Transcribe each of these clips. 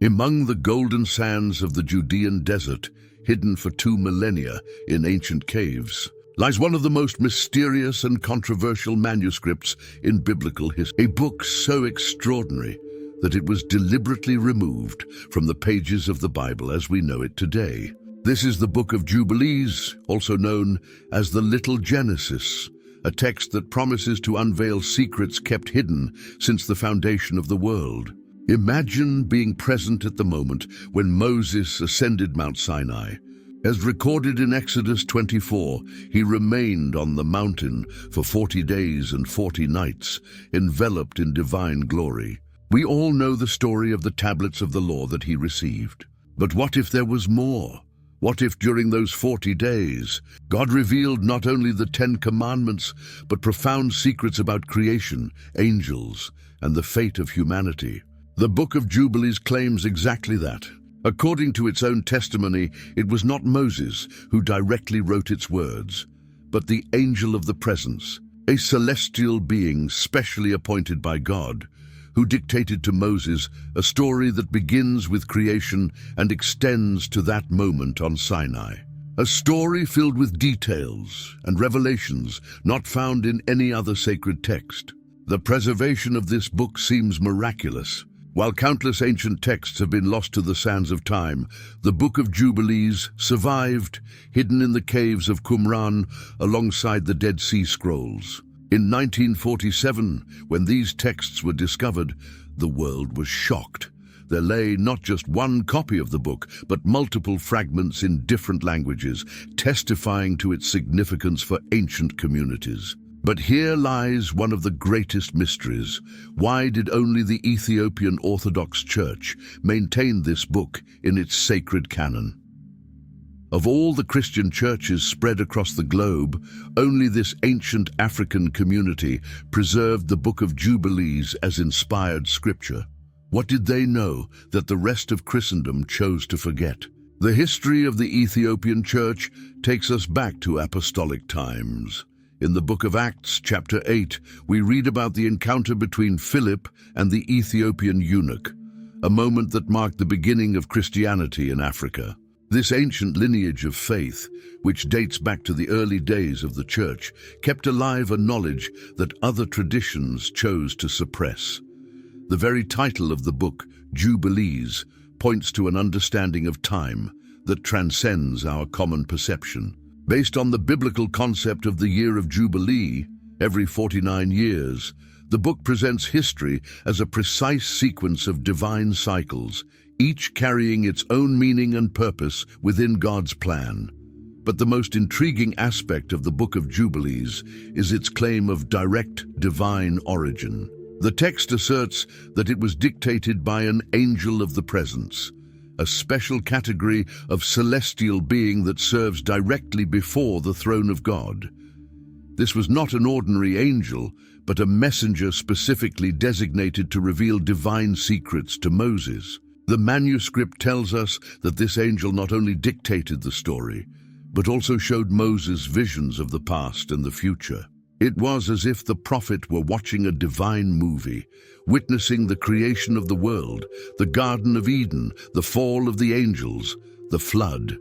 Among the golden sands of the Judean desert, hidden for 2 millennia in ancient caves, lies one of the most mysterious and controversial manuscripts in biblical history. A book so extraordinary that it was deliberately removed from the pages of the Bible as we know it today. This is the Book of Jubilees, also known as the Little Genesis, a text that promises to unveil secrets kept hidden since the foundation of the world. Imagine being present at the moment when Moses ascended Mount Sinai. As recorded in Exodus 24, he remained on the mountain for 40 days and 40 nights, enveloped in divine glory. We all know the story of the tablets of the law that he received. But what if there was more? What if during those 40 days, God revealed not only the 10 Commandments, but profound secrets about creation, angels, and the fate of humanity? The Book of Jubilees claims exactly that. According to its own testimony, it was not Moses who directly wrote its words, but the angel of the presence, a celestial being specially appointed by God, who dictated to Moses a story that begins with creation and extends to that moment on Sinai. A story filled with details and revelations not found in any other sacred text. The preservation of this book seems miraculous. While countless ancient texts have been lost to the sands of time, the Book of Jubilees survived, hidden in the caves of Qumran alongside the Dead Sea Scrolls. In 1947, when these texts were discovered, the world was shocked. There lay not just one copy of the book, but multiple fragments in different languages, testifying to its significance for ancient communities. But here lies one of the greatest mysteries. Why did only the Ethiopian Orthodox Church maintain this book in its sacred canon? Of all the Christian churches spread across the globe, only this ancient African community preserved the Book of Jubilees as inspired scripture. What did they know that the rest of Christendom chose to forget? The history of the Ethiopian church takes us back to apostolic times. In the book of Acts, chapter 8, we read about the encounter between Philip and the Ethiopian eunuch, a moment that marked the beginning of Christianity in Africa. This ancient lineage of faith, which dates back to the early days of the church, kept alive a knowledge that other traditions chose to suppress. The very title of the book, Jubilees, points to an understanding of time that transcends our common perception. Based on the biblical concept of the year of Jubilee, every 49 years, the book presents history as a precise sequence of divine cycles, each carrying its own meaning and purpose within God's plan. But the most intriguing aspect of the Book of Jubilees is its claim of direct divine origin. The text asserts that it was dictated by an angel of the presence, a special category of celestial being that serves directly before the throne of God. This was not an ordinary angel, but a messenger specifically designated to reveal divine secrets to Moses. The manuscript tells us that this angel not only dictated the story, but also showed Moses visions of the past and the future. It was as if the prophet were watching a divine movie, witnessing the creation of the world, the Garden of Eden, the fall of the angels, the flood,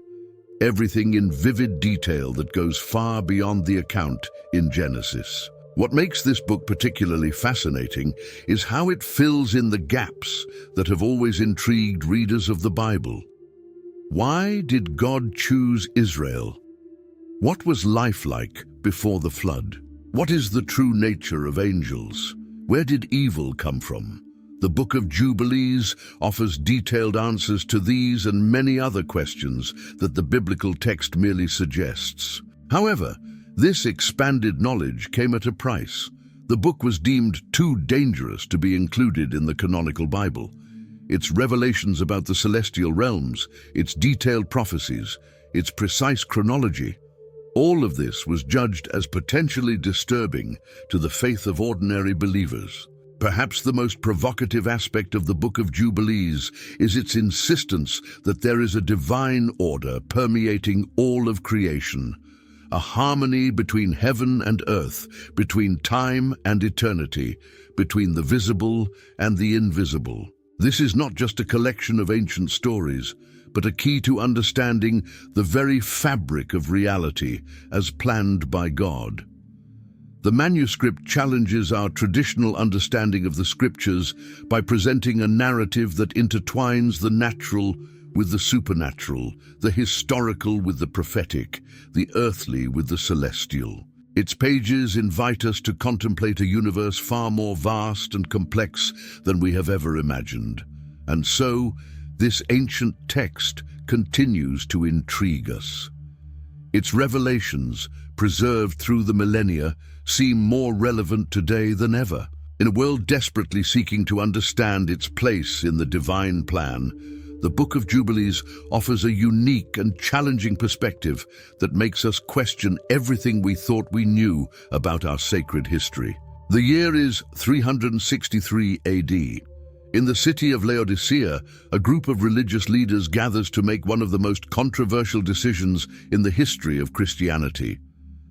everything in vivid detail that goes far beyond the account in Genesis. What makes this book particularly fascinating is how it fills in the gaps that have always intrigued readers of the Bible. Why did God choose Israel? What was life like before the flood? What is the true nature of angels? Where did evil come from? The Book of Jubilees offers detailed answers to these and many other questions that the biblical text merely suggests. However, this expanded knowledge came at a price. The book was deemed too dangerous to be included in the canonical Bible. Its revelations about the celestial realms, its detailed prophecies, its precise chronology, all of this was judged as potentially disturbing to the faith of ordinary believers. Perhaps the most provocative aspect of the Book of Jubilees is its insistence that there is a divine order permeating all of creation, a harmony between heaven and earth, between time and eternity, between the visible and the invisible. This is not just a collection of ancient stories, but a key to understanding the very fabric of reality as planned by God. The manuscript challenges our traditional understanding of the scriptures by presenting a narrative that intertwines the natural with the supernatural, the historical with the prophetic, the earthly with the celestial. Its pages invite us to contemplate a universe far more vast and complex than we have ever imagined. And so, this ancient text continues to intrigue us. Its revelations, preserved through the millennia, seem more relevant today than ever. In a world desperately seeking to understand its place in the divine plan, the Book of Jubilees offers a unique and challenging perspective that makes us question everything we thought we knew about our sacred history. The year is 363 AD. In the city of Laodicea, a group of religious leaders gathers to make one of the most controversial decisions in the history of Christianity.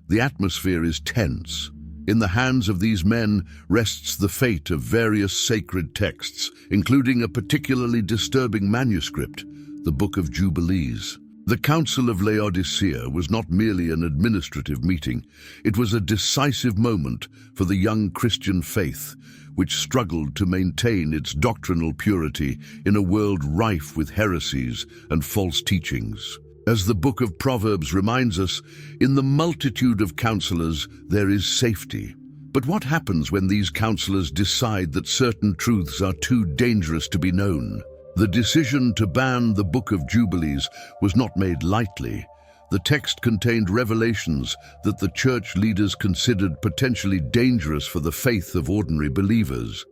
The atmosphere is tense. In the hands of these men rests the fate of various sacred texts, including a particularly disturbing manuscript, the Book of Jubilees. The Council of Laodicea was not merely an administrative meeting, it was a decisive moment for the young Christian faith, which struggled to maintain its doctrinal purity in a world rife with heresies and false teachings. As the book of Proverbs reminds us, in the multitude of counselors there is safety. But what happens when these counselors decide that certain truths are too dangerous to be known? The decision to ban the Book of Jubilees was not made lightly. The text contained revelations that the church leaders considered potentially dangerous for the faith of ordinary believers.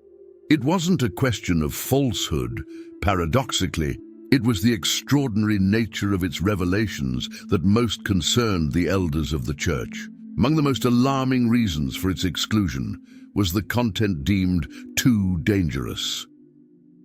It wasn't a question of falsehood. Paradoxically, it was the extraordinary nature of its revelations that most concerned the elders of the church. Among the most alarming reasons for its exclusion was the content deemed too dangerous.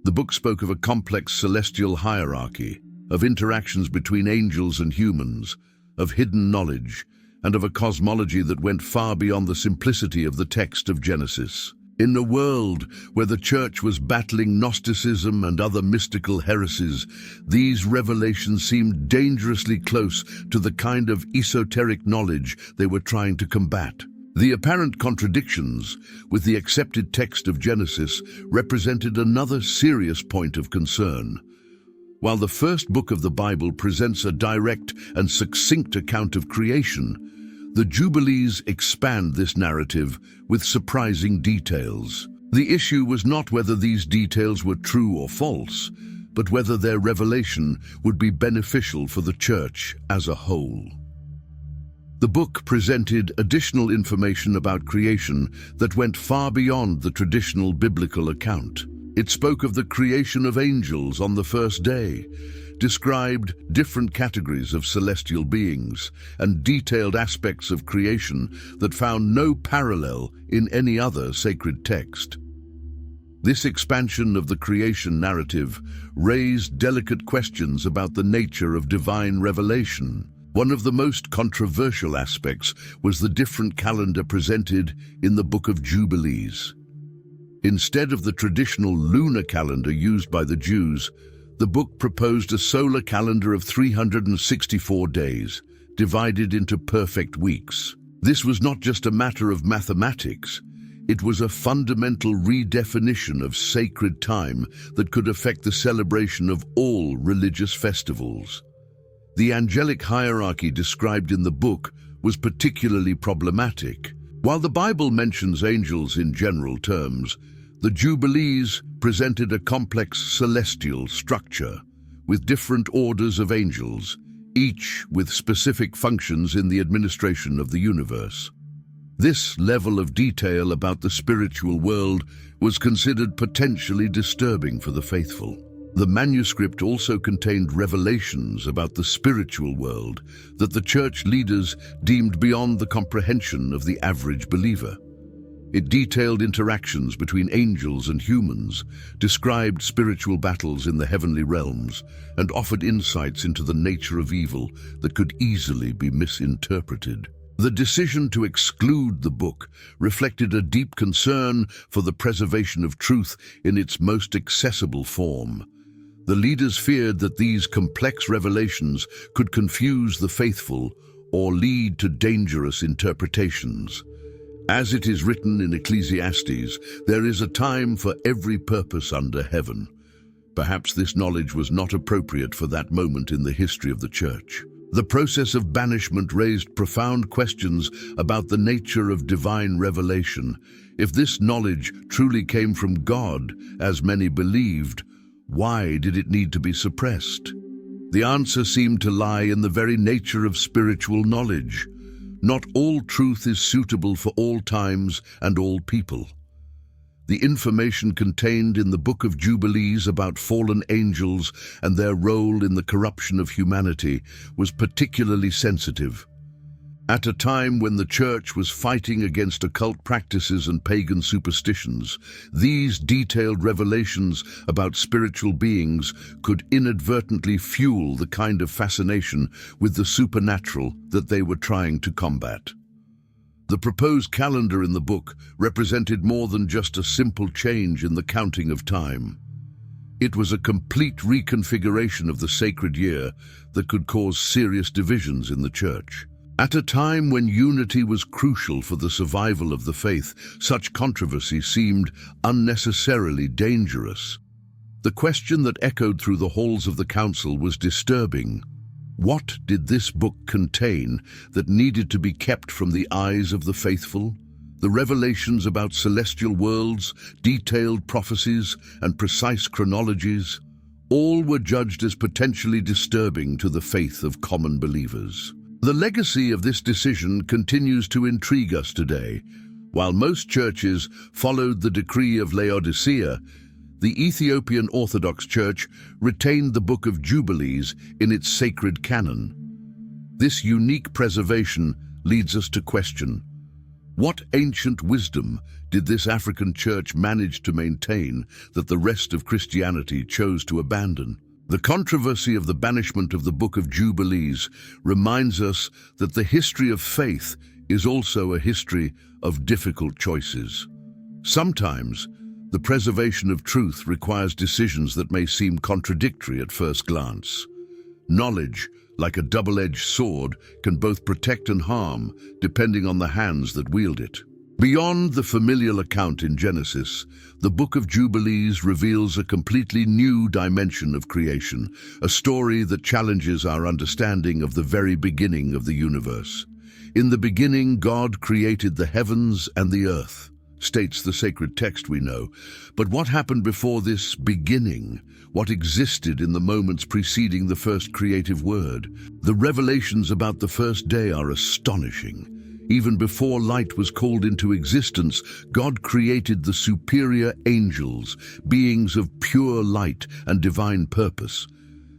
The book spoke of a complex celestial hierarchy, of interactions between angels and humans, of hidden knowledge, and of a cosmology that went far beyond the simplicity of the text of Genesis. In a world where the church was battling Gnosticism and other mystical heresies, these revelations seemed dangerously close to the kind of esoteric knowledge they were trying to combat. The apparent contradictions with the accepted text of Genesis represented another serious point of concern. While the first book of the Bible presents a direct and succinct account of creation, the Jubilees expand this narrative with surprising details. The issue was not whether these details were true or false, but whether their revelation would be beneficial for the church as a whole. The book presented additional information about creation that went far beyond the traditional biblical account. It spoke of the creation of angels on the first day, described different categories of celestial beings, and detailed aspects of creation that found no parallel in any other sacred text. This expansion of the creation narrative raised delicate questions about the nature of divine revelation. One of the most controversial aspects was the different calendar presented in the Book of Jubilees. Instead of the traditional lunar calendar used by the Jews, the book proposed a solar calendar of 364 days, divided into perfect weeks. This was not just a matter of mathematics, it was a fundamental redefinition of sacred time that could affect the celebration of all religious festivals. The angelic hierarchy described in the book was particularly problematic. While the Bible mentions angels in general terms, the Jubilees presented a complex celestial structure, with different orders of angels, each with specific functions in the administration of the universe. This level of detail about the spiritual world was considered potentially disturbing for the faithful. The manuscript also contained revelations about the spiritual world that the church leaders deemed beyond the comprehension of the average believer. It detailed interactions between angels and humans, described spiritual battles in the heavenly realms, and offered insights into the nature of evil that could easily be misinterpreted. The decision to exclude the book reflected a deep concern for the preservation of truth in its most accessible form. The leaders feared that these complex revelations could confuse the faithful or lead to dangerous interpretations. As it is written in Ecclesiastes, there is a time for every purpose under heaven. Perhaps this knowledge was not appropriate for that moment in the history of the Church. The process of banishment raised profound questions about the nature of divine revelation. If this knowledge truly came from God, as many believed, why did it need to be suppressed? The answer seemed to lie in the very nature of spiritual knowledge. Not all truth is suitable for all times and all people. The information contained in the Book of Jubilees about fallen angels and their role in the corruption of humanity was particularly sensitive. At a time when the Church was fighting against occult practices and pagan superstitions, these detailed revelations about spiritual beings could inadvertently fuel the kind of fascination with the supernatural that they were trying to combat. The proposed calendar in the book represented more than just a simple change in the counting of time. It was a complete reconfiguration of the sacred year that could cause serious divisions in the Church. At a time when unity was crucial for the survival of the faith, such controversy seemed unnecessarily dangerous. The question that echoed through the halls of the council was disturbing. What did this book contain that needed to be kept from the eyes of the faithful? The revelations about celestial worlds, detailed prophecies, and precise chronologies, all were judged as potentially disturbing to the faith of common believers. The legacy of this decision continues to intrigue us today. While most churches followed the decree of Laodicea, the Ethiopian Orthodox Church retained the Book of Jubilees in its sacred canon. This unique preservation leads us to question, what ancient wisdom did this African church manage to maintain that the rest of Christianity chose to abandon? The controversy of the banishment of the Book of Jubilees reminds us that the history of faith is also a history of difficult choices. Sometimes, the preservation of truth requires decisions that may seem contradictory at first glance. Knowledge, like a double-edged sword, can both protect and harm, depending on the hands that wield it. Beyond the familial account in Genesis, the Book of Jubilees reveals a completely new dimension of creation, a story that challenges our understanding of the very beginning of the universe. In the beginning, God created the heavens and the earth, states the sacred text we know. But what happened before this beginning? What existed in the moments preceding the first creative word? The revelations about the first day are astonishing. Even before light was called into existence, God created the superior angels, beings of pure light and divine purpose.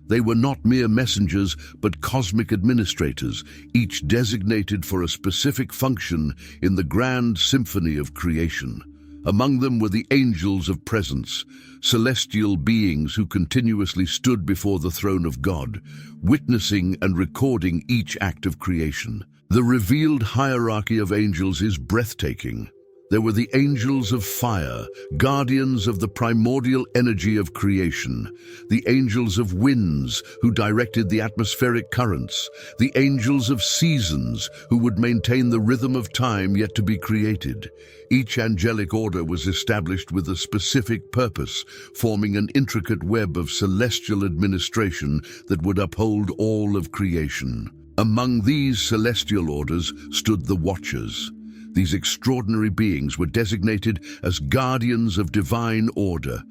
They were not mere messengers, but cosmic administrators, each designated for a specific function in the grand symphony of creation. Among them were the angels of presence, celestial beings who continuously stood before the throne of God, witnessing and recording each act of creation. The revealed hierarchy of angels is breathtaking. There were the angels of fire, guardians of the primordial energy of creation, the angels of winds, who directed the atmospheric currents, the angels of seasons, who would maintain the rhythm of time yet to be created. Each angelic order was established with a specific purpose, forming an intricate web of celestial administration that would uphold all of creation. Among these celestial orders stood the Watchers. These extraordinary beings were designated as guardians of divine order,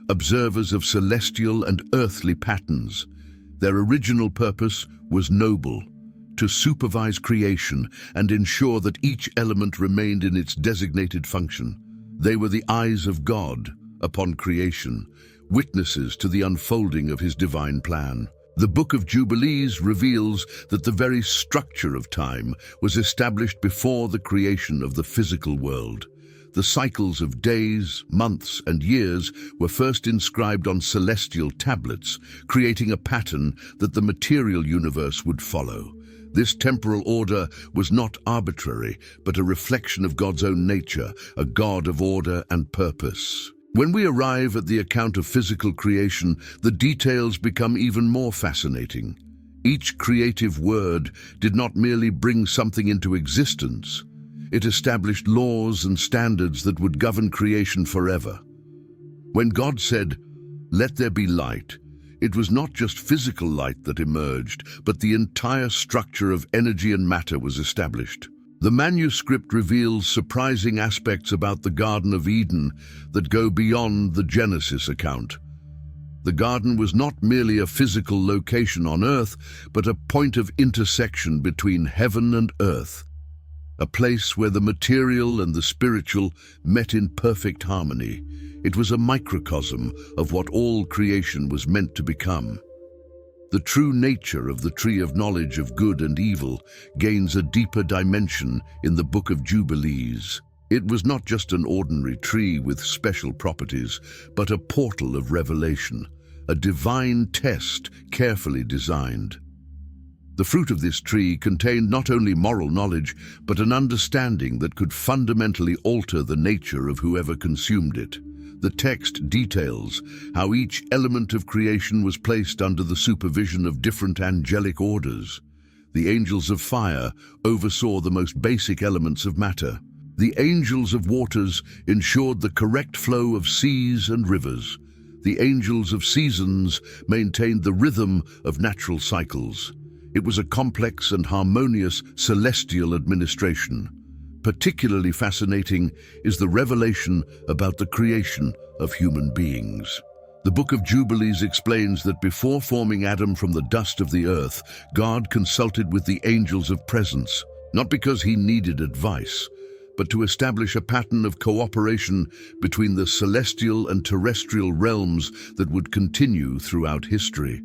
observers of celestial and earthly patterns. Their original purpose was noble, to supervise creation and ensure that each element remained in its designated function. They were the eyes of God upon creation, witnesses to the unfolding of his divine plan. The Book of Jubilees reveals that the very structure of time was established before the creation of the physical world. The cycles of days, months, and years were first inscribed on celestial tablets, creating a pattern that the material universe would follow. This temporal order was not arbitrary, but a reflection of God's own nature, a God of order and purpose. When we arrive at the account of physical creation, the details become even more fascinating. Each creative word did not merely bring something into existence. It established laws and standards that would govern creation forever. When God said, "Let there be light," it was not just physical light that emerged, but the entire structure of energy and matter was established. The manuscript reveals surprising aspects about the Garden of Eden that go beyond the Genesis account. The garden was not merely a physical location on earth, but a point of intersection between heaven and earth, a place where the material and the spiritual met in perfect harmony. It was a microcosm of what all creation was meant to become. The true nature of the tree of knowledge of good and evil gains a deeper dimension in the Book of Jubilees. It was not just an ordinary tree with special properties, but a portal of revelation, a divine test carefully designed. The fruit of this tree contained not only moral knowledge, but an understanding that could fundamentally alter the nature of whoever consumed it. The text details how each element of creation was placed under the supervision of different angelic orders. The angels of fire oversaw the most basic elements of matter. The angels of waters ensured the correct flow of seas and rivers. The angels of seasons maintained the rhythm of natural cycles. It was a complex and harmonious celestial administration. Particularly fascinating is the revelation about the creation of human beings. The Book of Jubilees explains that before forming Adam from the dust of the earth, God consulted with the angels of presence, not because he needed advice, but to establish a pattern of cooperation between the celestial and terrestrial realms that would continue throughout history.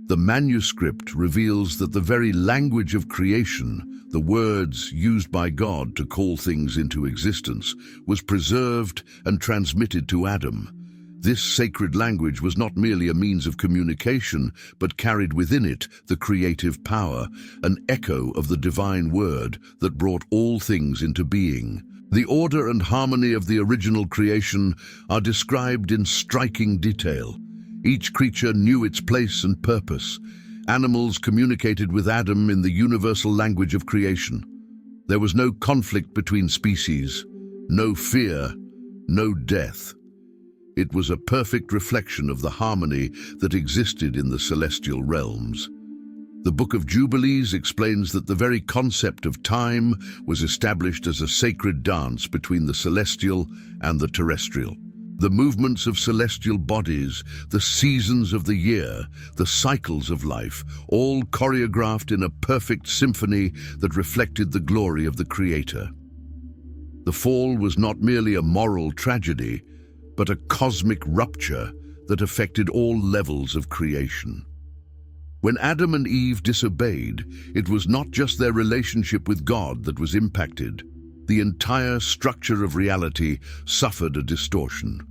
The manuscript reveals that the very language of creation, the words used by God to call things into existence, was preserved and transmitted to Adam. This sacred language was not merely a means of communication, but carried within it the creative power, an echo of the divine word that brought all things into being. The order and harmony of the original creation are described in striking detail. Each creature knew its place and purpose. Animals communicated with Adam in the universal language of creation. There was no conflict between species, no fear, no death. It was a perfect reflection of the harmony that existed in the celestial realms. The Book of Jubilees explains that the very concept of time was established as a sacred dance between the celestial and the terrestrial. The movements of celestial bodies, the seasons of the year, the cycles of life, all choreographed in a perfect symphony that reflected the glory of the Creator. The fall was not merely a moral tragedy, but a cosmic rupture that affected all levels of creation. When Adam and Eve disobeyed, it was not just their relationship with God that was impacted. The entire structure of reality suffered a distortion.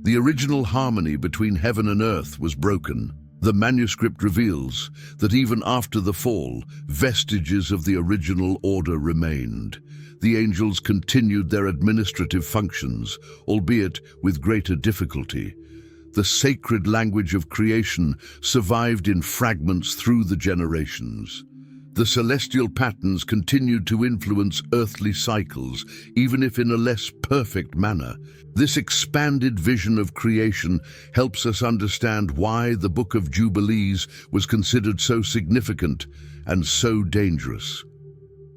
The original harmony between heaven and earth was broken. The manuscript reveals that even after the fall, vestiges of the original order remained. The angels continued their administrative functions, albeit with greater difficulty. The sacred language of creation survived in fragments through the generations. The celestial patterns continued to influence earthly cycles, even if in a less perfect manner. This expanded vision of creation helps us understand why the Book of Jubilees was considered so significant and so dangerous.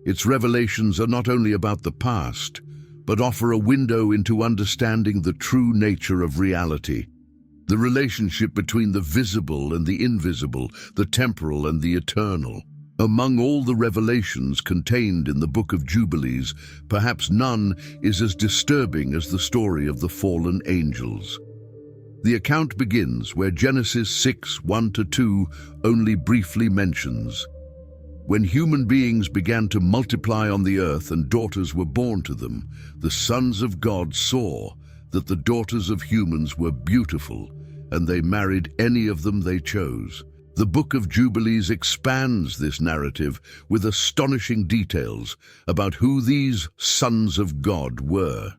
Its revelations are not only about the past, but offer a window into understanding the true nature of reality. The relationship between the visible and the invisible, the temporal and the eternal. Among all the revelations contained in the Book of Jubilees, perhaps none is as disturbing as the story of the fallen angels. The account begins where Genesis 6:1-2 only briefly mentions. When human beings began to multiply on the earth and daughters were born to them, the sons of God saw that the daughters of humans were beautiful, and they married any of them they chose. The Book of Jubilees expands this narrative with astonishing details about who these sons of God were.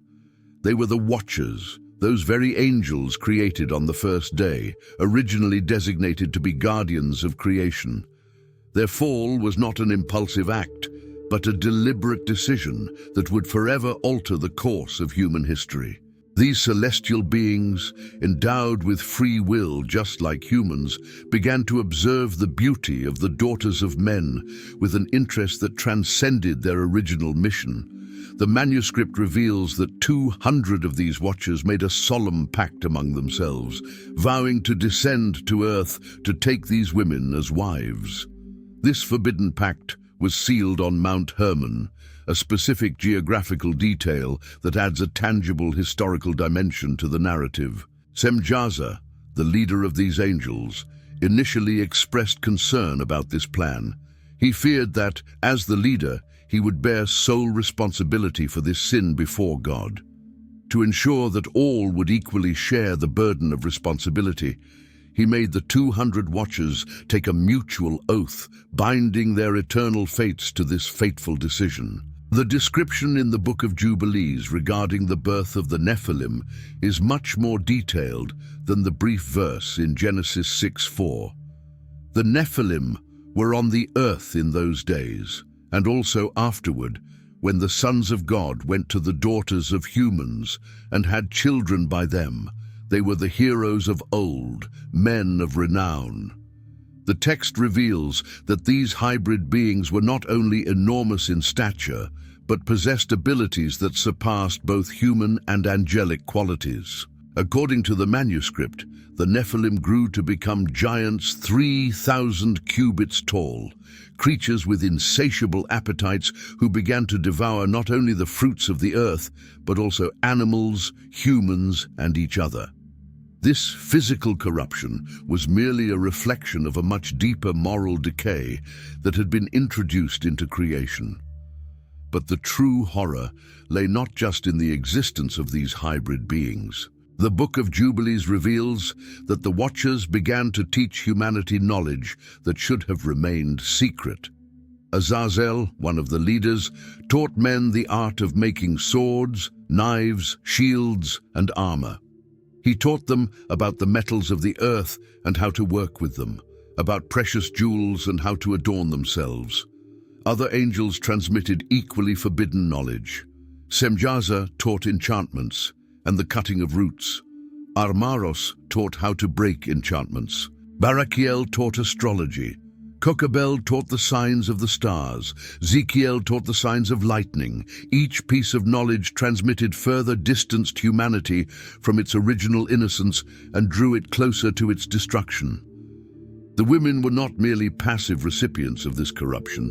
They were the Watchers, those very angels created on the first day, originally designated to be guardians of creation. Their fall was not an impulsive act, but a deliberate decision that would forever alter the course of human history. These celestial beings, endowed with free will just like humans, began to observe the beauty of the daughters of men with an interest that transcended their original mission. The manuscript reveals that 200 of these watchers made a solemn pact among themselves, vowing to descend to earth to take these women as wives. This forbidden pact was sealed on Mount Hermon, a specific geographical detail that adds a tangible historical dimension to the narrative. Semjaza, the leader of these angels, initially expressed concern about this plan. He feared that, as the leader, he would bear sole responsibility for this sin before God. To ensure that all would equally share the burden of responsibility, he made the 200 watchers take a mutual oath, binding their eternal fates to this fateful decision. The description in the Book of Jubilees regarding the birth of the Nephilim is much more detailed than the brief verse in Genesis 6:4. The Nephilim were on the earth in those days, and also afterward, when the sons of God went to the daughters of humans and had children by them. They were the heroes of old, men of renown. The text reveals that these hybrid beings were not only enormous in stature, but possessed abilities that surpassed both human and angelic qualities. According to the manuscript, the Nephilim grew to become giants 3,000 cubits tall, creatures with insatiable appetites who began to devour not only the fruits of the earth, but also animals, humans, and each other. This physical corruption was merely a reflection of a much deeper moral decay that had been introduced into creation. But the true horror lay not just in the existence of these hybrid beings. The Book of Jubilees reveals that the Watchers began to teach humanity knowledge that should have remained secret. Azazel, one of the leaders, taught men the art of making swords, knives, shields, and armor. He taught them about the metals of the earth and how to work with them, about precious jewels and how to adorn themselves. Other angels transmitted equally forbidden knowledge. Semjaza taught enchantments and the cutting of roots. Armaros taught how to break enchantments. Barakiel taught astrology. Kokabel taught the signs of the stars. Zekiel taught the signs of lightning. Each piece of knowledge transmitted further distanced humanity from its original innocence and drew it closer to its destruction. The women were not merely passive recipients of this corruption.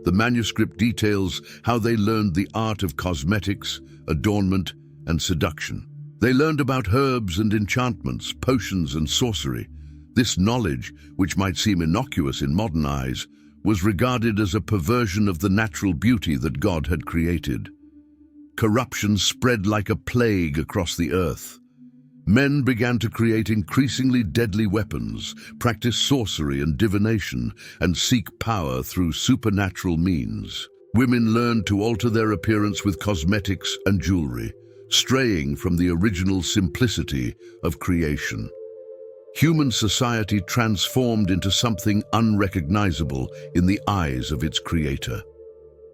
The manuscript details how they learned the art of cosmetics, adornment, and seduction. They learned about herbs and enchantments, potions and sorcery. This knowledge, which might seem innocuous in modern eyes, was regarded as a perversion of the natural beauty that God had created. Corruption spread like a plague across the earth. Men began to create increasingly deadly weapons, practice sorcery and divination, and seek power through supernatural means. Women learned to alter their appearance with cosmetics and jewelry, straying from the original simplicity of creation. Human society transformed into something unrecognizable in the eyes of its creator.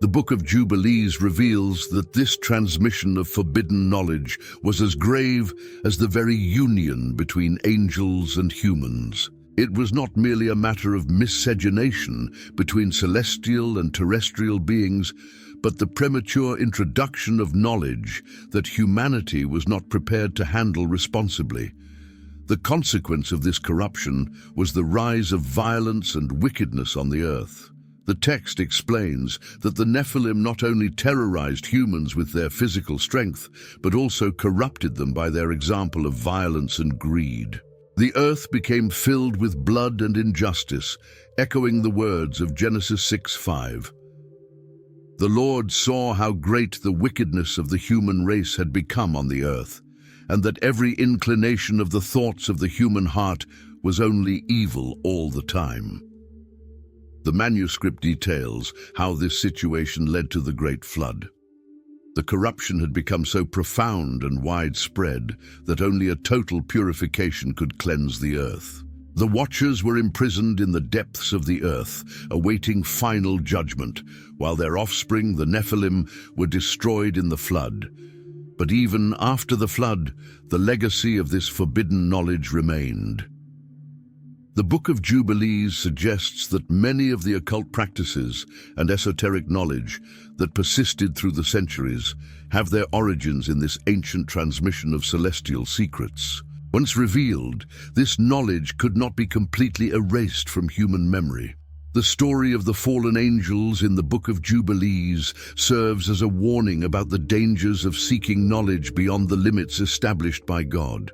The Book of Jubilees reveals that this transmission of forbidden knowledge was as grave as the very union between angels and humans. It was not merely a matter of miscegenation between celestial and terrestrial beings, but the premature introduction of knowledge that humanity was not prepared to handle responsibly. The consequence of this corruption was the rise of violence and wickedness on the earth. The text explains that the Nephilim not only terrorized humans with their physical strength, but also corrupted them by their example of violence and greed. The earth became filled with blood and injustice, echoing the words of Genesis 6:5. The Lord saw how great the wickedness of the human race had become on the earth, and that every inclination of the thoughts of the human heart was only evil all the time. The manuscript details how this situation led to the Great Flood. The corruption had become so profound and widespread that only a total purification could cleanse the earth. The Watchers were imprisoned in the depths of the earth, awaiting final judgment, while their offspring, the Nephilim, were destroyed in the flood. But even after the flood, the legacy of this forbidden knowledge remained. The Book of Jubilees suggests that many of the occult practices and esoteric knowledge that persisted through the centuries have their origins in this ancient transmission of celestial secrets. Once revealed, this knowledge could not be completely erased from human memory. The story of the fallen angels in the Book of Jubilees serves as a warning about the dangers of seeking knowledge beyond the limits established by God.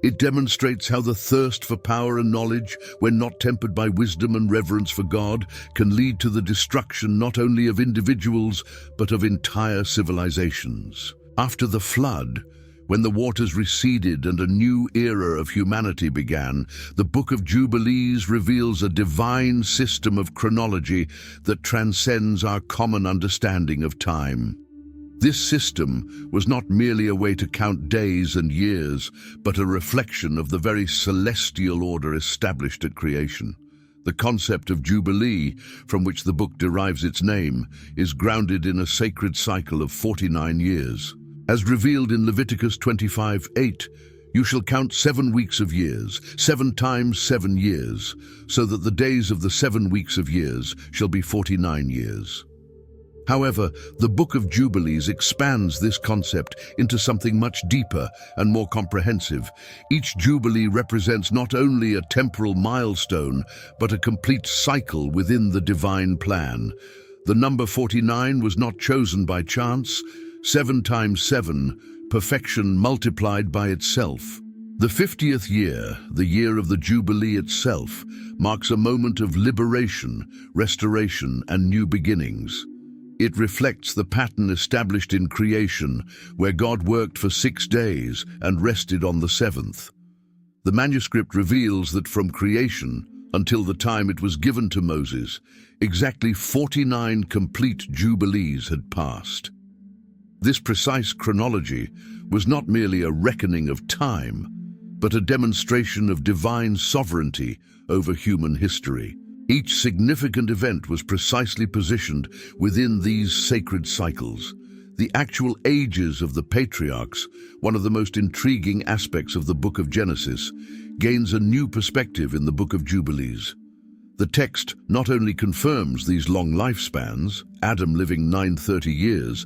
It demonstrates how the thirst for power and knowledge, when not tempered by wisdom and reverence for God, can lead to the destruction not only of individuals, but of entire civilizations. After the flood, when the waters receded and a new era of humanity began, the Book of Jubilees reveals a divine system of chronology that transcends our common understanding of time. This system was not merely a way to count days and years, but a reflection of the very celestial order established at creation. The concept of Jubilee, from which the book derives its name, is grounded in a sacred cycle of 49 years. As revealed in Leviticus 25:8, you shall count 7 weeks of years, 7 times 7 years, so that the days of the 7 weeks of years shall be 49 years. However, the Book of Jubilees expands this concept into something much deeper and more comprehensive. Each Jubilee represents not only a temporal milestone, but a complete cycle within the divine plan. The number 49 was not chosen by chance. 7 times 7, perfection multiplied by itself. The 50th year, the year of the Jubilee itself, marks a moment of liberation, restoration, and new beginnings. It reflects the pattern established in creation, where God worked for 6 days and rested on the 7th. The manuscript reveals that from creation until the time it was given to Moses, exactly 49 complete Jubilees had passed. This precise chronology was not merely a reckoning of time, but a demonstration of divine sovereignty over human history. Each significant event was precisely positioned within these sacred cycles. The actual ages of the patriarchs, one of the most intriguing aspects of the Book of Genesis, gains a new perspective in the Book of Jubilees. The text not only confirms these long lifespans, Adam living 930 years,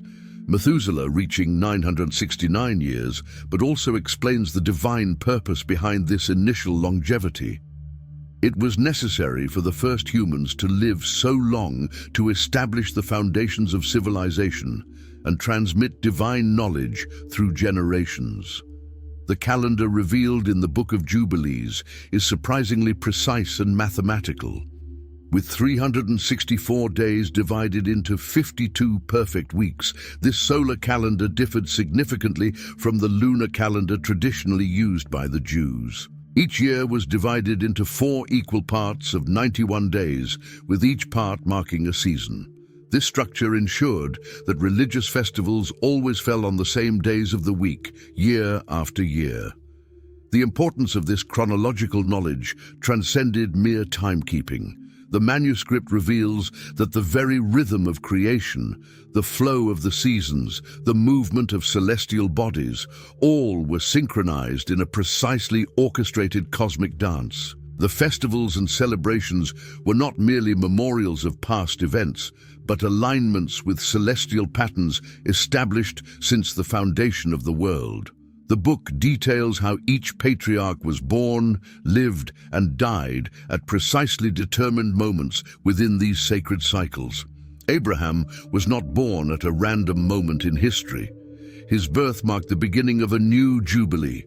Methuselah reaching 969 years, but also explains the divine purpose behind this initial longevity. It was necessary for the first humans to live so long to establish the foundations of civilization and transmit divine knowledge through generations. The calendar revealed in the Book of Jubilees is surprisingly precise and mathematical. With 364 days divided into 52 perfect weeks, this solar calendar differed significantly from the lunar calendar traditionally used by the Jews. Each year was divided into 4 equal parts of 91 days, with each part marking a season. This structure ensured that religious festivals always fell on the same days of the week, year after year. The importance of this chronological knowledge transcended mere timekeeping. The manuscript reveals that the very rhythm of creation, the flow of the seasons, the movement of celestial bodies, all were synchronized in a precisely orchestrated cosmic dance. The festivals and celebrations were not merely memorials of past events, but alignments with celestial patterns established since the foundation of the world. The book details how each patriarch was born, lived, and died at precisely determined moments within these sacred cycles. Abraham was not born at a random moment in history. His birth marked the beginning of a new jubilee.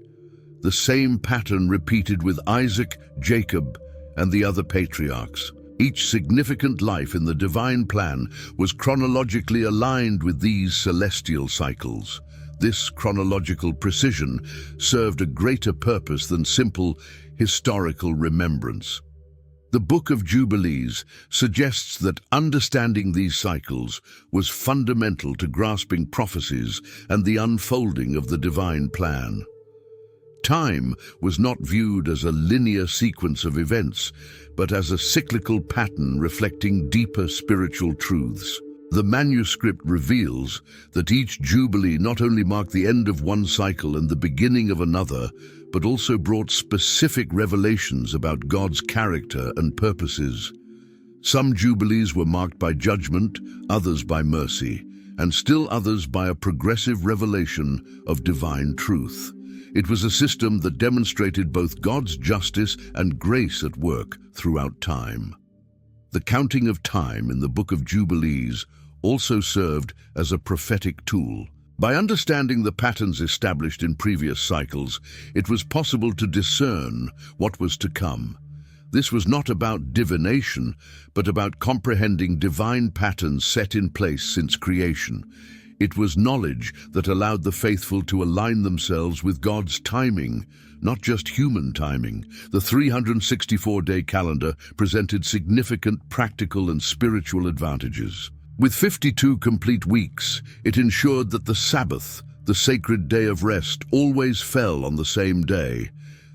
The same pattern repeated with Isaac, Jacob, and the other patriarchs. Each significant life in the divine plan was chronologically aligned with these celestial cycles. This chronological precision served a greater purpose than simple historical remembrance. The Book of Jubilees suggests that understanding these cycles was fundamental to grasping prophecies and the unfolding of the divine plan. Time was not viewed as a linear sequence of events, but as a cyclical pattern reflecting deeper spiritual truths. The manuscript reveals that each Jubilee not only marked the end of one cycle and the beginning of another, but also brought specific revelations about God's character and purposes. Some Jubilees were marked by judgment, others by mercy, and still others by a progressive revelation of divine truth. It was a system that demonstrated both God's justice and grace at work throughout time. The counting of time in the Book of Jubilees also served as a prophetic tool. By understanding the patterns established in previous cycles, it was possible to discern what was to come. This was not about divination, but about comprehending divine patterns set in place since creation. It was knowledge that allowed the faithful to align themselves with God's timing, not just human timing. The 364-day calendar presented significant practical and spiritual advantages. With 52 complete weeks, it ensured that the Sabbath, the sacred day of rest, always fell on the same day.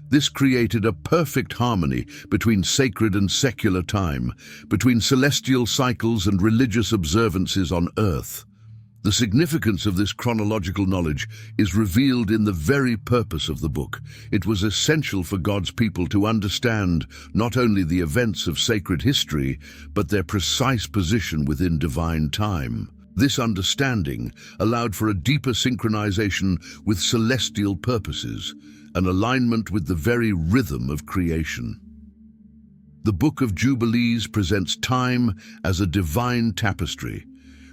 This created a perfect harmony between sacred and secular time, between celestial cycles and religious observances on earth. The significance of this chronological knowledge is revealed in the very purpose of the book. It was essential for God's people to understand not only the events of sacred history, but their precise position within divine time. This understanding allowed for a deeper synchronization with celestial purposes, an alignment with the very rhythm of creation. The Book of Jubilees presents time as a divine tapestry,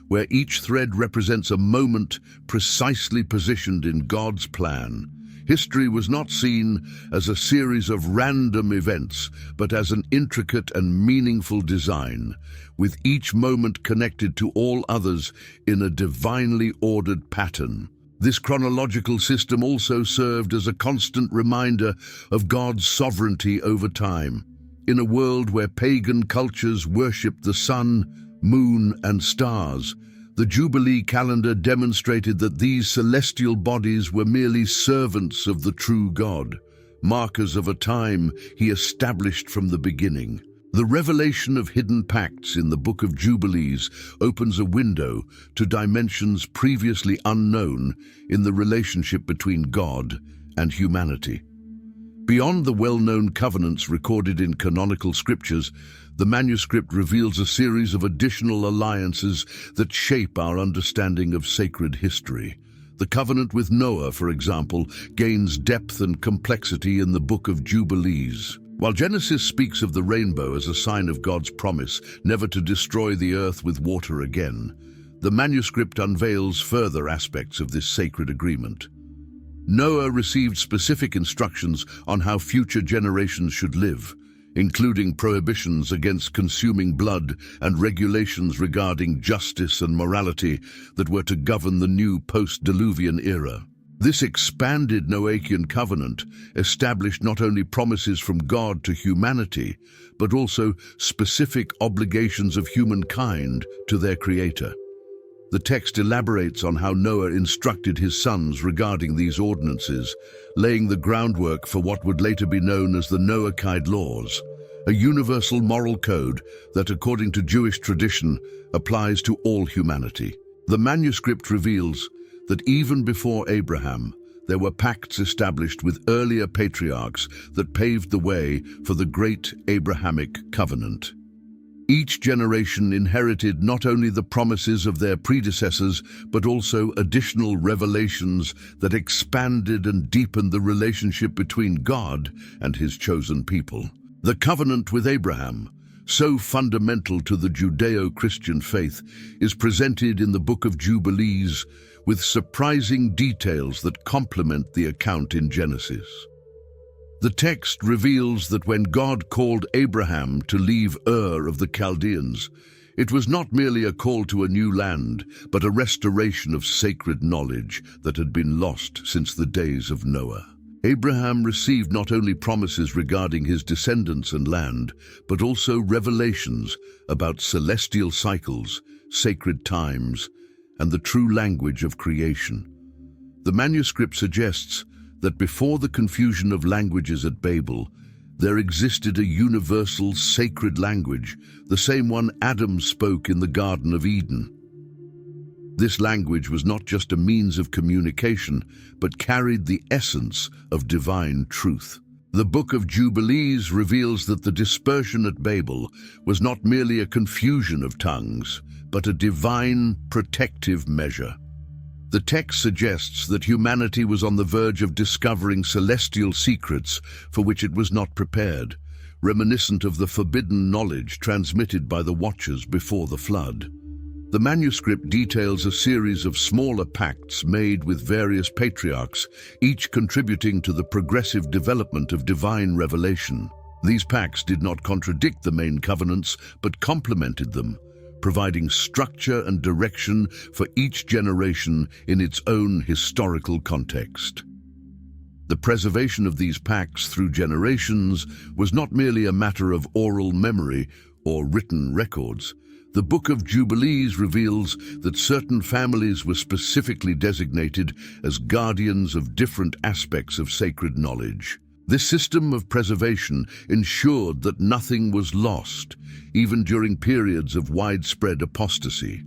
where each thread represents a moment precisely positioned in God's plan. History was not seen as a series of random events, but as an intricate and meaningful design, with each moment connected to all others in a divinely ordered pattern. This chronological system also served as a constant reminder of God's sovereignty over time. In a world where pagan cultures worshipped the sun, moon, and stars, the Jubilee calendar demonstrated that these celestial bodies were merely servants of the true God, markers of a time he established from the beginning. The revelation of hidden pacts in the Book of Jubilees opens a window to dimensions previously unknown in the relationship between God and humanity. Beyond the well-known covenants recorded in canonical scriptures, the manuscript reveals a series of additional alliances that shape our understanding of sacred history. The covenant with Noah, for example, gains depth and complexity in the Book of Jubilees. While Genesis speaks of the rainbow as a sign of God's promise never to destroy the earth with water again, the manuscript unveils further aspects of this sacred agreement. Noah received specific instructions on how future generations should live, including prohibitions against consuming blood and regulations regarding justice and morality that were to govern the new post-Diluvian era. This expanded Noachian covenant established not only promises from God to humanity, but also specific obligations of humankind to their Creator. The text elaborates on how Noah instructed his sons regarding these ordinances, laying the groundwork for what would later be known as the Noachide laws, a universal moral code that, according to Jewish tradition, applies to all humanity. The manuscript reveals that even before Abraham, there were pacts established with earlier patriarchs that paved the way for the great Abrahamic covenant. Each generation inherited not only the promises of their predecessors, but also additional revelations that expanded and deepened the relationship between God and his chosen people. The covenant with Abraham, so fundamental to the Judeo-Christian faith, is presented in the Book of Jubilees with surprising details that complement the account in Genesis. The text reveals that when God called Abraham to leave Ur of the Chaldeans, It was not merely a call to a new land, but a restoration of sacred knowledge that had been lost since the days of Noah. Abraham received not only promises regarding his descendants and land, but also revelations about celestial cycles, sacred times, and the true language of creation. The manuscript suggests that before the confusion of languages at Babel, there existed a universal sacred language, the same one Adam spoke in the Garden of Eden. This language was not just a means of communication, but carried the essence of divine truth. The Book of Jubilees reveals that the dispersion at Babel was not merely a confusion of tongues, but a divine protective measure. The text suggests that humanity was on the verge of discovering celestial secrets for which it was not prepared, reminiscent of the forbidden knowledge transmitted by the Watchers before the flood. The manuscript details a series of smaller pacts made with various patriarchs, each contributing to the progressive development of divine revelation. These pacts did not contradict the main covenants, but complemented them, providing structure and direction for each generation in its own historical context. The preservation of these pacts through generations was not merely a matter of oral memory or written records. The Book of Jubilees reveals that certain families were specifically designated as guardians of different aspects of sacred knowledge. This system of preservation ensured that nothing was lost, even during periods of widespread apostasy.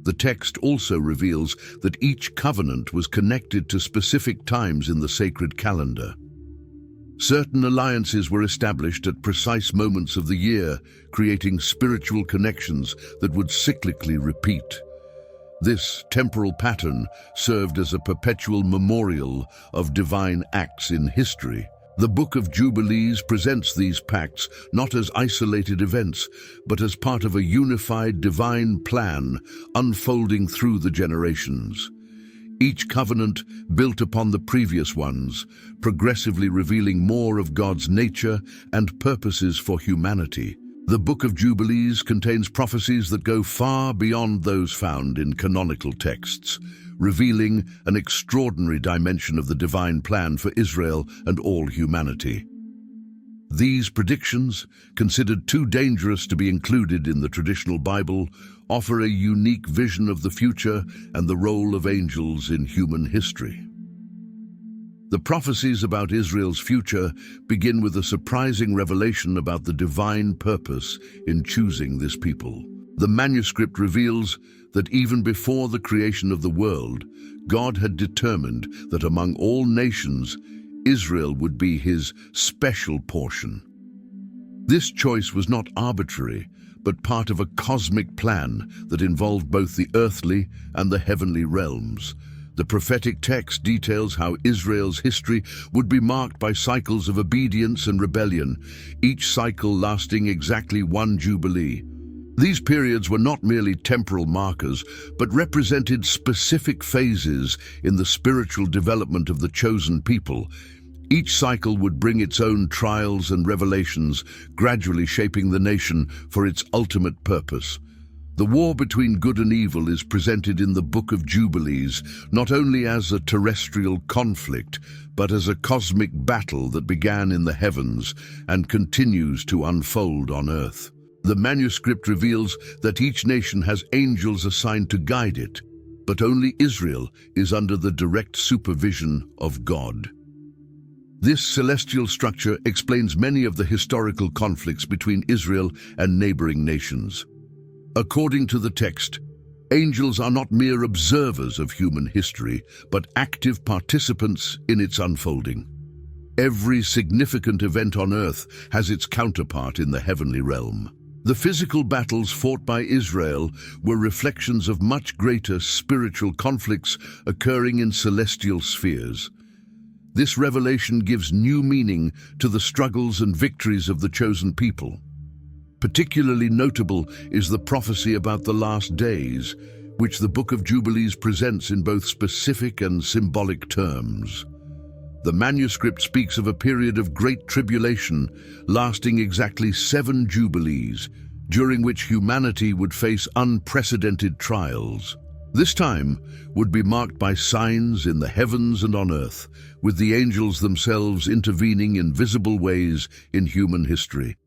The text also reveals that each covenant was connected to specific times in the sacred calendar. Certain alliances were established at precise moments of the year, creating spiritual connections that would cyclically repeat. This temporal pattern served as a perpetual memorial of divine acts in history. The Book of Jubilees presents these pacts not as isolated events, but as part of a unified divine plan unfolding through the generations. Each covenant built upon the previous ones, progressively revealing more of God's nature and purposes for humanity. The Book of Jubilees contains prophecies that go far beyond those found in canonical texts, revealing an extraordinary dimension of the divine plan for Israel and all humanity. These predictions, considered too dangerous to be included in the traditional Bible, offer a unique vision of the future and the role of angels in human history. The prophecies about Israel's future begin with a surprising revelation about the divine purpose in choosing this people. The manuscript reveals that even before the creation of the world, God had determined that among all nations, Israel would be his special portion. This choice was not arbitrary, but part of a cosmic plan that involved both the earthly and the heavenly realms. The prophetic text details how Israel's history would be marked by cycles of obedience and rebellion, each cycle lasting exactly one jubilee. These periods were not merely temporal markers, but represented specific phases in the spiritual development of the chosen people. Each cycle would bring its own trials and revelations, gradually shaping the nation for its ultimate purpose. The war between good and evil is presented in the Book of Jubilees not only as a terrestrial conflict, but as a cosmic battle that began in the heavens and continues to unfold on earth. The manuscript reveals that each nation has angels assigned to guide it, but only Israel is under the direct supervision of God. This celestial structure explains many of the historical conflicts between Israel and neighboring nations. According to the text, angels are not mere observers of human history, but active participants in its unfolding. Every significant event on earth has its counterpart in the heavenly realm. The physical battles fought by Israel were reflections of much greater spiritual conflicts occurring in celestial spheres. This revelation gives new meaning to the struggles and victories of the chosen people. Particularly notable is the prophecy about the last days, which the Book of Jubilees presents in both specific and symbolic terms. The manuscript speaks of a period of great tribulation lasting exactly 7 jubilees, during which humanity would face unprecedented trials. This time would be marked by signs in the heavens and on earth, with the angels themselves intervening in visible ways in human history.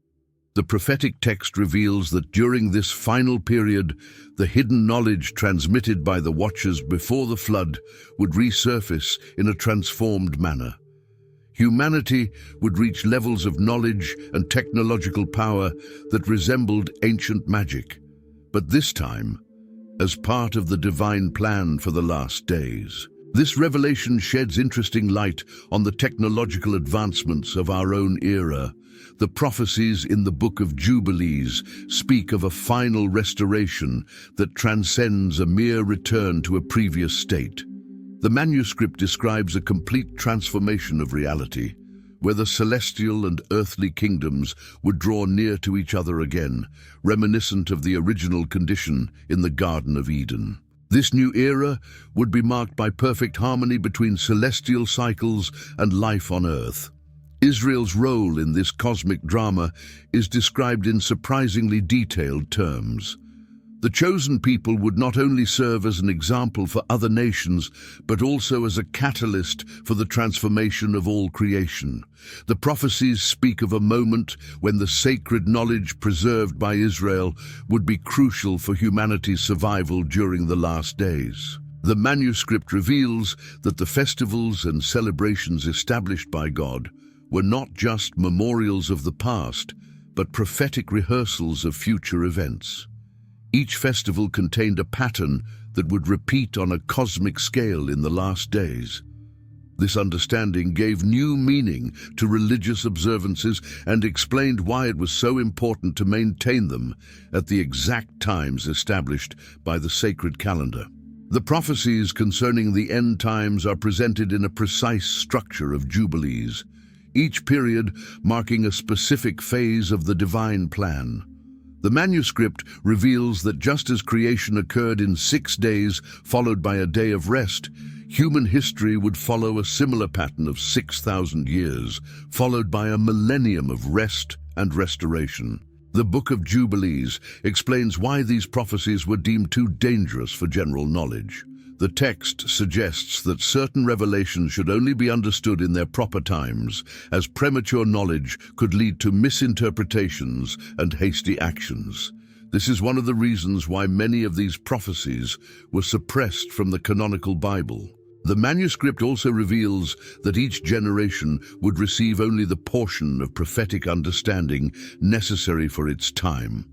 The prophetic text reveals that during this final period, the hidden knowledge transmitted by the watchers before the flood would resurface in a transformed manner. Humanity would reach levels of knowledge and technological power that resembled ancient magic, but this time, as part of the divine plan for the last days. This revelation sheds interesting light on the technological advancements of our own era. The prophecies in the Book of Jubilees speak of a final restoration that transcends a mere return to a previous state. The manuscript describes a complete transformation of reality, where the celestial and earthly kingdoms would draw near to each other again, reminiscent of the original condition in the Garden of Eden. This new era would be marked by perfect harmony between celestial cycles and life on earth. Israel's role in this cosmic drama is described in surprisingly detailed terms. The chosen people would not only serve as an example for other nations, but also as a catalyst for the transformation of all creation. The prophecies speak of a moment when the sacred knowledge preserved by Israel would be crucial for humanity's survival during the last days. The manuscript reveals that the festivals and celebrations established by God were not just memorials of the past, but prophetic rehearsals of future events. Each festival contained a pattern that would repeat on a cosmic scale in the last days. This understanding gave new meaning to religious observances and explained why it was so important to maintain them at the exact times established by the sacred calendar. The prophecies concerning the end times are presented in a precise structure of jubilees, each period marking a specific phase of the divine plan. The manuscript reveals that just as creation occurred in 6 days, followed by a day of rest, human history would follow a similar pattern of 6,000 years, followed by a millennium of rest and restoration. The Book of Jubilees explains why these prophecies were deemed too dangerous for general knowledge. The text suggests that certain revelations should only be understood in their proper times, as premature knowledge could lead to misinterpretations and hasty actions. This is one of the reasons why many of these prophecies were suppressed from the canonical Bible. The manuscript also reveals that each generation would receive only the portion of prophetic understanding necessary for its time.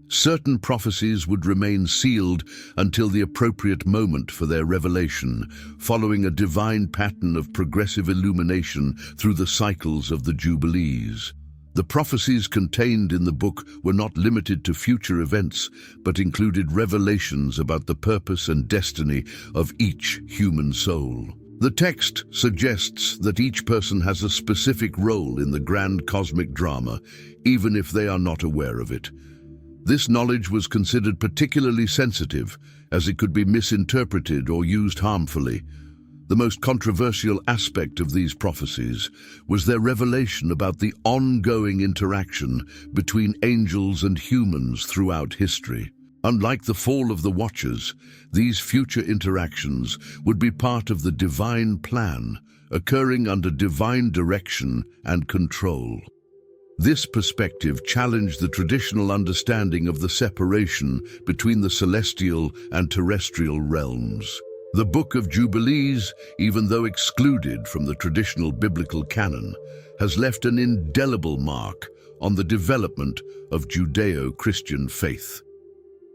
Certain prophecies would remain sealed until the appropriate moment for their revelation, following a divine pattern of progressive illumination through the cycles of the Jubilees. The prophecies contained in the book were not limited to future events, but included revelations about the purpose and destiny of each human soul. The text suggests that each person has a specific role in the grand cosmic drama, even if they are not aware of it. This knowledge was considered particularly sensitive, as it could be misinterpreted or used harmfully. The most controversial aspect of these prophecies was their revelation about the ongoing interaction between angels and humans throughout history. Unlike the fall of the Watchers, these future interactions would be part of the divine plan, occurring under divine direction and control. This perspective challenged the traditional understanding of the separation between the celestial and terrestrial realms. The Book of Jubilees, even though excluded from the traditional biblical canon, has left an indelible mark on the development of Judeo-Christian faith.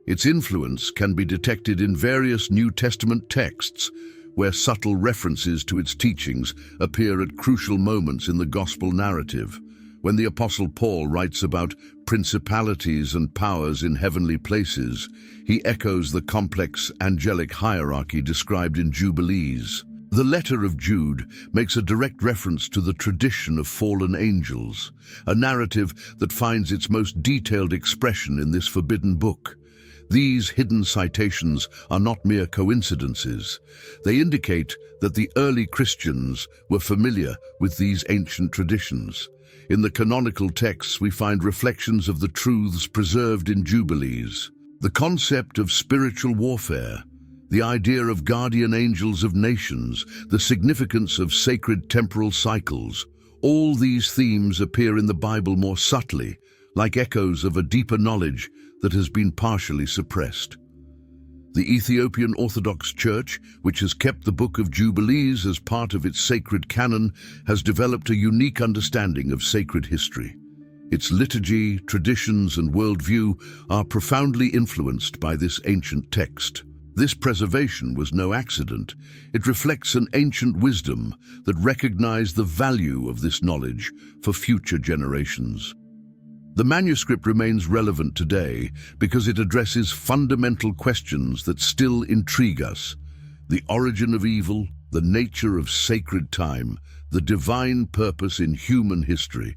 Its influence can be detected in various New Testament texts, where subtle references to its teachings appear at crucial moments in the gospel narrative. When the Apostle Paul writes about principalities and powers in heavenly places, he echoes the complex angelic hierarchy described in Jubilees. The letter of Jude makes a direct reference to the tradition of fallen angels, a narrative that finds its most detailed expression in this forbidden book. These hidden citations are not mere coincidences. They indicate that the early Christians were familiar with these ancient traditions. In the canonical texts, we find reflections of the truths preserved in Jubilees. The concept of spiritual warfare, the idea of guardian angels of nations, the significance of sacred temporal cycles, all these themes appear in the Bible more subtly, like echoes of a deeper knowledge that has been partially suppressed. The Ethiopian Orthodox Church, which has kept the Book of Jubilees as part of its sacred canon, has developed a unique understanding of sacred history. Its liturgy, traditions, and worldview are profoundly influenced by this ancient text. This preservation was no accident. It reflects an ancient wisdom that recognized the value of this knowledge for future generations. The manuscript remains relevant today because it addresses fundamental questions that still intrigue us: the origin of evil, the nature of sacred time, the divine purpose in human history.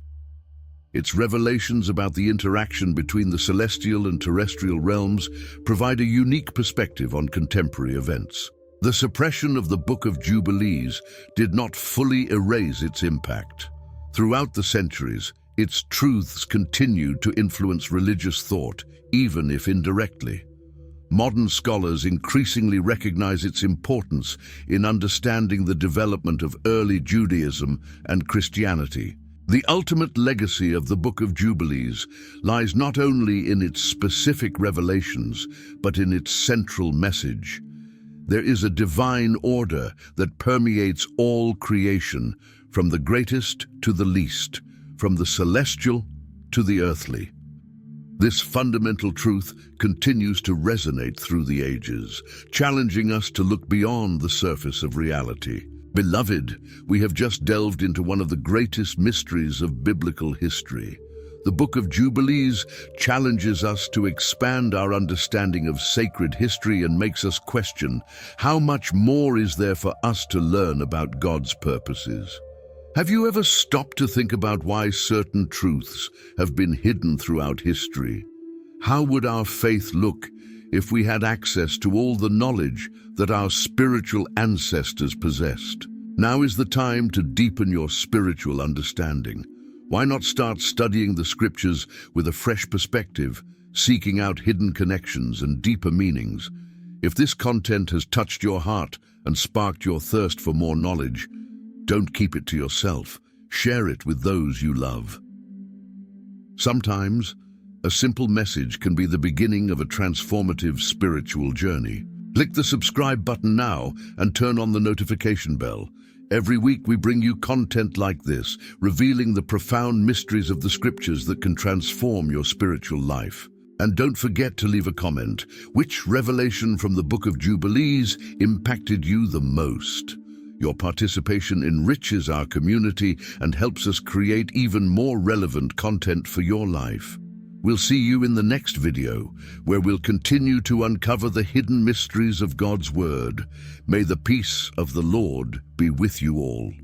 Its revelations about the interaction between the celestial and terrestrial realms provide a unique perspective on contemporary events. The suppression of the Book of Jubilees did not fully erase its impact. Throughout the centuries, its truths continued to influence religious thought, even if indirectly. Modern scholars increasingly recognize its importance in understanding the development of early Judaism and Christianity. The ultimate legacy of the Book of Jubilees lies not only in its specific revelations, but in its central message. There is a divine order that permeates all creation, from the greatest to the least, from the celestial to the earthly. This fundamental truth continues to resonate through the ages, challenging us to look beyond the surface of reality. Beloved, we have just delved into one of the greatest mysteries of biblical history. The Book of Jubilees challenges us to expand our understanding of sacred history and makes us question, how much more is there for us to learn about God's purposes? Have you ever stopped to think about why certain truths have been hidden throughout history? How would our faith look if we had access to all the knowledge that our spiritual ancestors possessed? Now is the time to deepen your spiritual understanding. Why not start studying the scriptures with a fresh perspective, seeking out hidden connections and deeper meanings? If this content has touched your heart and sparked your thirst for more knowledge, don't keep it to yourself. Share it with those you love. Sometimes, a simple message can be the beginning of a transformative spiritual journey. Click the subscribe button now and turn on the notification bell. Every week we bring you content like this, revealing the profound mysteries of the scriptures that can transform your spiritual life. And don't forget to leave a comment. Which revelation from the Book of Jubilees impacted you the most? Your participation enriches our community and helps us create even more relevant content for your life. We'll see you in the next video, where we'll continue to uncover the hidden mysteries of God's Word. May the peace of the Lord be with you all.